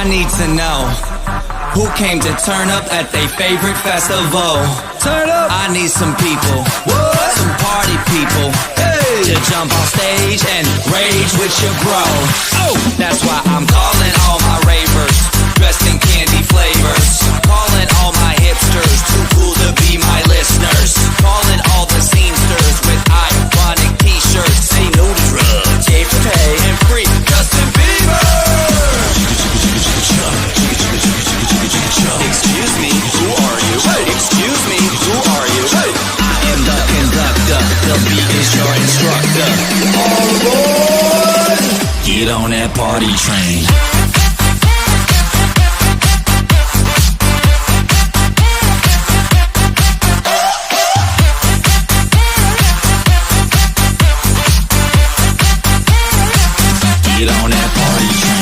need to know who came to turn up at their favorite festival. Turn up. I need some people, what? Some party people, hey, to jump on stage and rage with your bro. Oh, that's why I'm calling all my ravers, dressed in candy flavors. Calling all my hipsters, too cool to be my listeners. Calling all the scenesters with ironic t-shirts. Say no to drugs, J for pay, and free Justin Bieber. Excuse me, who are you? Hey. Excuse me, who are you? Hey. I am the conductor, the beat is your instructor. All aboard! Get on that party train. Get on that party train.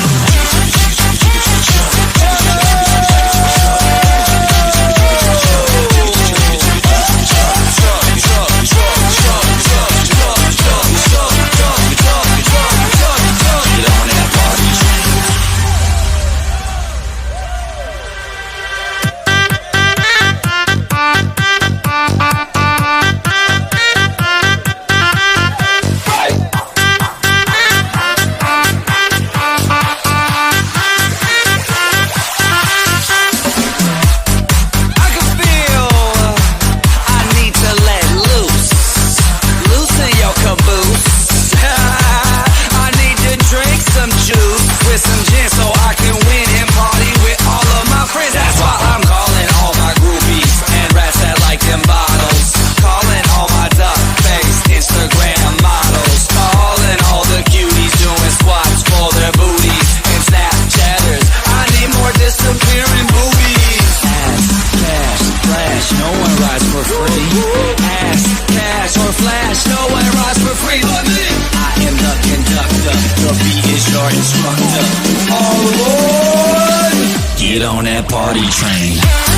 Instructor. All aboard! Get on that party train.